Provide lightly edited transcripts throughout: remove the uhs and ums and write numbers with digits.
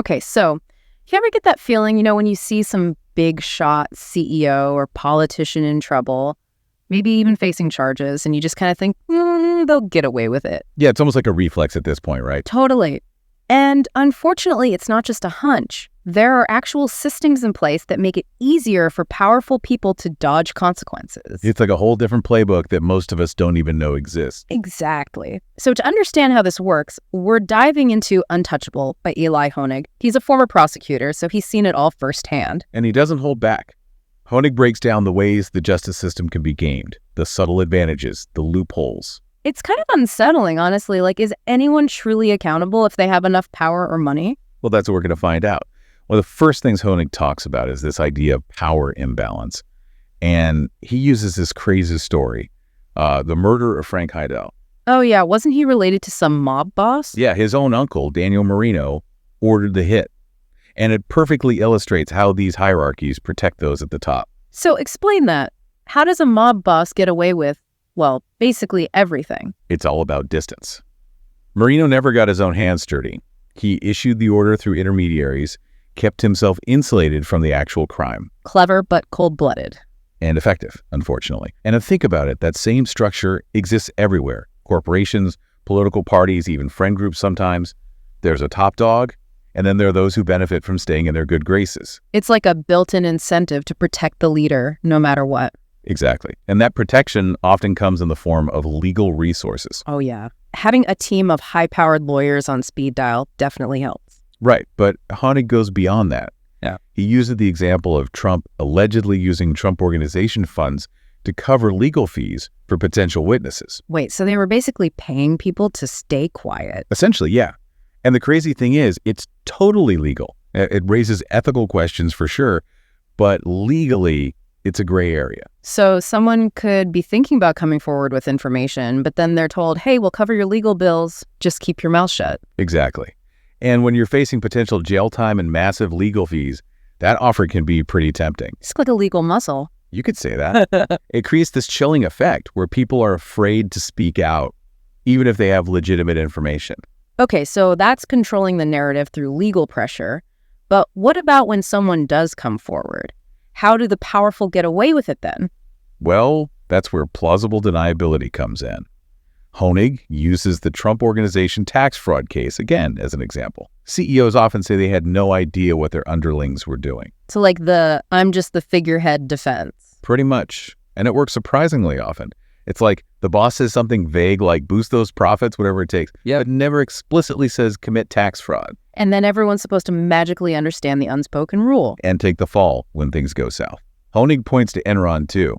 Okay, so you ever get that feeling, when you see some big shot CEO or politician in trouble, maybe even facing charges, and you just kind of think, they'll get away with it. Yeah, it's almost like a reflex at this point, right? Totally. And unfortunately, it's not just a hunch. There are actual systems in place that make it easier for powerful people to dodge consequences. It's like a whole different playbook that most of us don't even know exists. Exactly. So to understand how this works, we're diving into Untouchable by Elie Honig. He's a former prosecutor, so he's seen it all firsthand. And he doesn't hold back. Honig breaks down the ways the justice system can be gamed, the subtle advantages, the loopholes. It's kind of unsettling, honestly. Like, is anyone truly accountable if they have enough power or money? Well, that's what we're going to find out. One of the first things Honig talks about is this idea of power imbalance. And he uses this crazy story, the murder of Frank Heidel. Oh, yeah. Wasn't he related to some mob boss? Yeah, his own uncle, Daniel Marino, ordered the hit. And it perfectly illustrates how these hierarchies protect those at the top. So explain that. How does a mob boss get away with, well, basically everything? It's all about distance. Marino never got his own hands dirty. He issued the order through intermediaries, kept himself insulated from the actual crime. Clever, but cold-blooded. And effective, unfortunately. And to think about it, that same structure exists everywhere. Corporations, political parties, even friend groups sometimes. There's a top dog, and then there are those who benefit from staying in their good graces. It's like a built-in incentive to protect the leader, no matter what. Exactly. And that protection often comes in the form of legal resources. Oh, yeah. Having a team of high-powered lawyers on speed dial definitely helps. Right, but Honig goes beyond that. Yeah. He uses the example of Trump allegedly using Trump Organization funds to cover legal fees for potential witnesses. Wait, so they were basically paying people to stay quiet? Essentially, yeah. And the crazy thing is, it's totally legal. It raises ethical questions for sure, but legally, it's a gray area. So someone could be thinking about coming forward with information, but then they're told, hey, we'll cover your legal bills, just keep your mouth shut. Exactly. And when you're facing potential jail time and massive legal fees, that offer can be pretty tempting. It's like a legal muscle. You could say that. It creates this chilling effect where people are afraid to speak out, even if they have legitimate information. Okay, so that's controlling the narrative through legal pressure. But what about when someone does come forward? How do the powerful get away with it then? Well, that's where plausible deniability comes in. Honig uses the Trump Organization tax fraud case again as an example. CEOs often say they had no idea what their underlings were doing. So like the I'm just the figurehead defense. Pretty much. And it works surprisingly often. It's like the boss says something vague like boost those profits, whatever it takes, but never explicitly says commit tax fraud. And then everyone's supposed to magically understand the unspoken rule. And take the fall when things go south. Honig points to Enron too.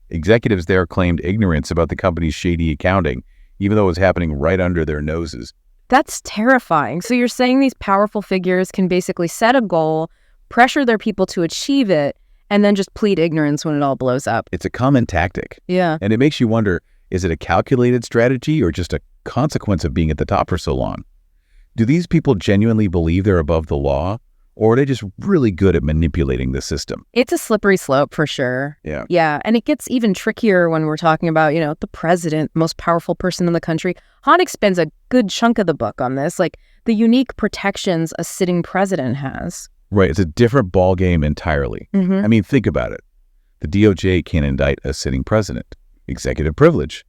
Executives there claimed ignorance about the company's shady accounting, even though it was happening right under their noses. That's terrifying. So you're saying these powerful figures can basically set a goal, pressure their people to achieve it, and then just plead ignorance when it all blows up. It's a common tactic. Yeah. And it makes you wonder, is it a calculated strategy or just a consequence of being at the top for so long? Do these people genuinely believe they're above the law? Or are they just really good at manipulating the system? It's a slippery slope for sure. Yeah. Yeah. And it gets even trickier when we're talking about, the president, most powerful person in the country. Honig spends a good chunk of the book on this, like the unique protections a sitting president has. Right. It's a different ballgame entirely. Mm-hmm. I mean, think about it. The DOJ can't indict a sitting president. Executive privilege.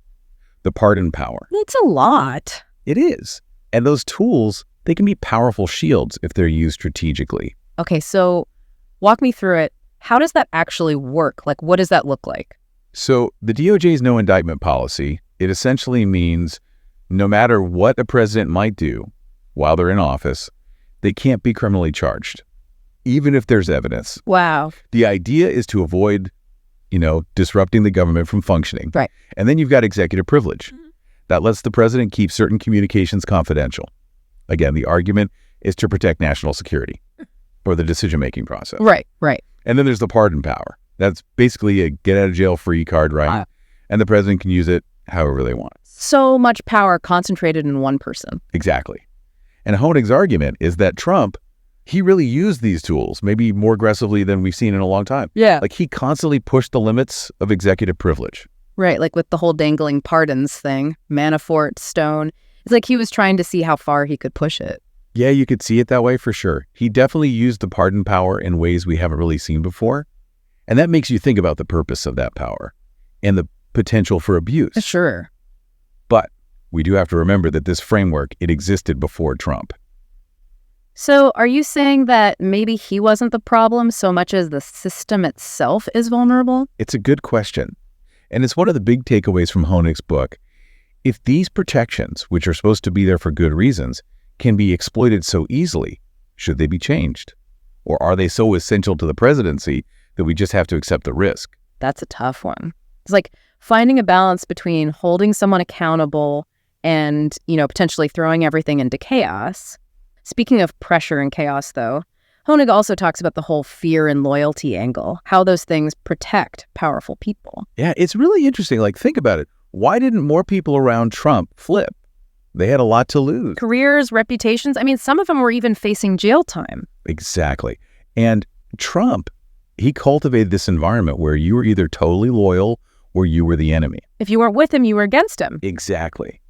The pardon power. It's a lot. It is. And those tools, they can be powerful shields if they're used strategically. Okay, so walk me through it. How does that actually work? Like, what does that look like? So the DOJ's no indictment policy, it essentially means no matter what a president might do while they're in office, they can't be criminally charged, even if there's evidence. Wow. The idea is to avoid, disrupting the government from functioning. Right. And then you've got executive privilege. That lets the president keep certain communications confidential. Again, the argument is to protect national security or the decision-making process. Right, right. And then there's the pardon power. That's basically a get-out-of-jail-free card, right? And the president can use it however they want. So much power concentrated in one person. Exactly. And Honig's argument is that Trump, he really used these tools, maybe more aggressively than we've seen in a long time. Yeah. Like he constantly pushed the limits of executive privilege. Right, like with the whole dangling pardons thing, Manafort, Stone. It's like he was trying to see how far he could push it. Yeah, you could see it that way for sure. He definitely used the pardon power in ways we haven't really seen before. And that makes you think about the purpose of that power and the potential for abuse. Sure. But we do have to remember that this framework, it existed before Trump. So are you saying that maybe he wasn't the problem so much as the system itself is vulnerable? It's a good question. And it's one of the big takeaways from Honig's book. If these protections, which are supposed to be there for good reasons, can be exploited so easily, should they be changed? Or are they so essential to the presidency that we just have to accept the risk? That's a tough one. It's like finding a balance between holding someone accountable and, potentially throwing everything into chaos. Speaking of pressure and chaos, though, Honig also talks about the whole fear and loyalty angle, how those things protect powerful people. Yeah, it's really interesting. Like, think about it. Why didn't more people around Trump flip? They had a lot to lose. Careers, reputations. I mean, some of them were even facing jail time. Exactly. And Trump, he cultivated this environment where you were either totally loyal or you were the enemy. If you weren't with him, you were against him. Exactly.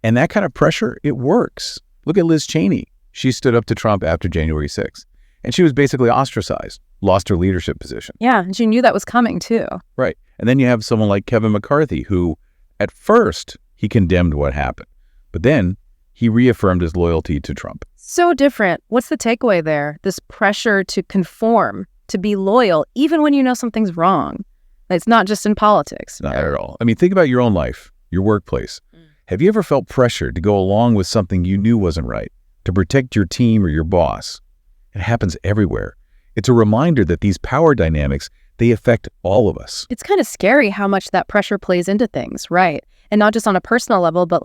And that kind of pressure, it works. Look at Liz Cheney. She stood up to Trump after January 6th. And she was basically ostracized, lost her leadership position. Yeah, and she knew that was coming too. Right. And then you have someone like Kevin McCarthy, who at first he condemned what happened, but then he reaffirmed his loyalty to Trump. So different. What's the takeaway there? This pressure to conform, to be loyal, even when you know something's wrong. It's not just in politics. Not at all. I mean, think about your own life, your workplace. Have you ever felt pressure to go along with something you knew wasn't right, to protect your team or your boss? It happens everywhere. It's a reminder that these power dynamics, they affect all of us. It's kind of scary how much that pressure plays into things, right? And not just on a personal level, but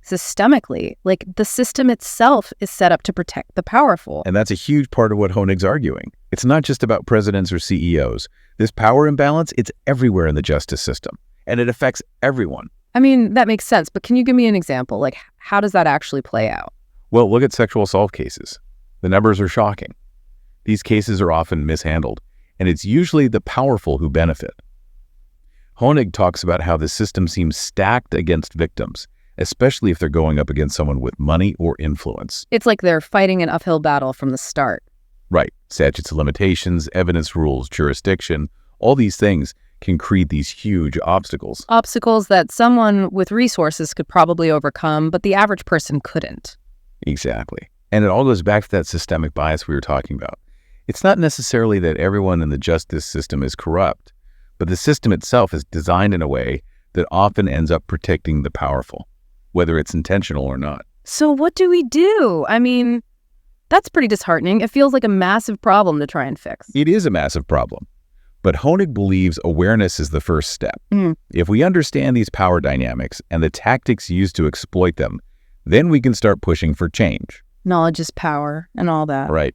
systemically. The system itself is set up to protect the powerful. And that's a huge part of what Honig's arguing. It's not just about presidents or CEOs. This power imbalance, it's everywhere in the justice system, and it affects everyone. I mean, that makes sense, but can you give me an example? How does that actually play out? Well, look at sexual assault cases. The numbers are shocking. These cases are often mishandled, and it's usually the powerful who benefit. Honig talks about how the system seems stacked against victims, especially if they're going up against someone with money or influence. It's like they're fighting an uphill battle from the start. Right. Statutes of limitations, evidence rules, jurisdiction, all these things can create these huge obstacles. Obstacles that someone with resources could probably overcome, but the average person couldn't. Exactly. And it all goes back to that systemic bias we were talking about. It's not necessarily that everyone in the justice system is corrupt, but the system itself is designed in a way that often ends up protecting the powerful, whether it's intentional or not. So what do we do? I mean, that's pretty disheartening. It feels like a massive problem to try and fix. It is a massive problem. But Honig believes awareness is the first step. If we understand these power dynamics and the tactics used to exploit them, then we can start pushing for change. Knowledge is power and all that. Right.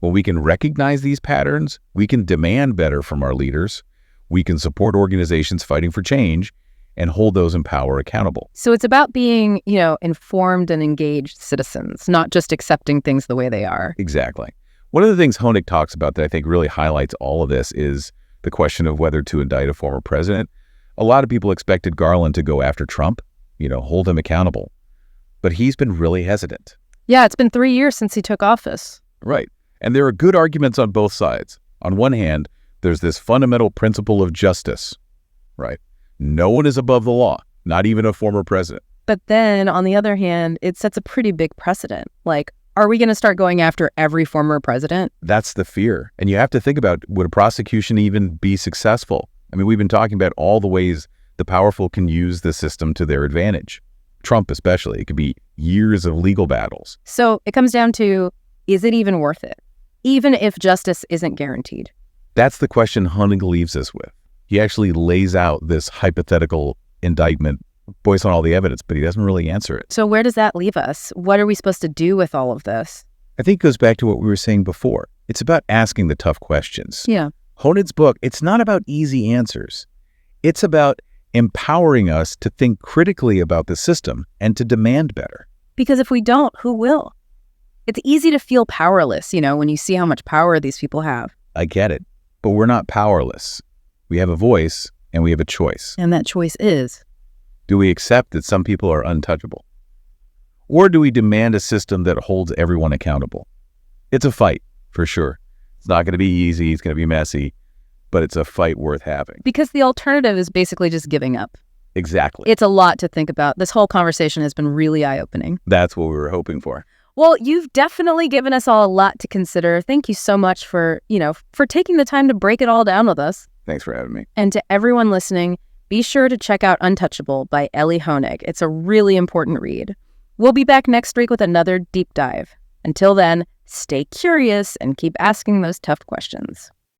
When we can recognize these patterns, we can demand better from our leaders, we can support organizations fighting for change, and hold those in power accountable. So it's about being, informed and engaged citizens, not just accepting things the way they are. Exactly. One of the things Honig talks about that I think really highlights all of this is the question of whether to indict a former president. A lot of people expected Garland to go after Trump, hold him accountable. But he's been really hesitant. Yeah, it's been 3 years since he took office. Right. And there are good arguments on both sides. On one hand, there's this fundamental principle of justice, right? No one is above the law, not even a former president. But then, on the other hand, it sets a pretty big precedent. Are we going to start going after every former president? That's the fear. And you have to think about, would a prosecution even be successful? I mean, we've been talking about all the ways the powerful can use the system to their advantage. Trump especially. It could be years of legal battles. So it comes down to, is it even worth it? Even if justice isn't guaranteed? That's the question Honig leaves us with. He actually lays out this hypothetical indictment based on all the evidence, but he doesn't really answer it. So where does that leave us? What are we supposed to do with all of this? I think it goes back to what we were saying before. It's about asking the tough questions. Yeah. Honig's book, it's not about easy answers. It's about empowering us to think critically about the system and to demand better. Because if we don't, who will? It's easy to feel powerless, when you see how much power these people have. I get it, but we're not powerless. We have a voice and we have a choice. And that choice is? Do we accept that some people are untouchable? Or do we demand a system that holds everyone accountable? It's a fight, for sure. It's not going to be easy. It's going to be messy, but it's a fight worth having. Because the alternative is basically just giving up. Exactly. It's a lot to think about. This whole conversation has been really eye-opening. That's what we were hoping for. Well, you've definitely given us all a lot to consider. Thank you so much for taking the time to break it all down with us. Thanks for having me. And to everyone listening, be sure to check out Untouchable by Elie Honig. It's a really important read. We'll be back next week with another deep dive. Until then, stay curious and keep asking those tough questions.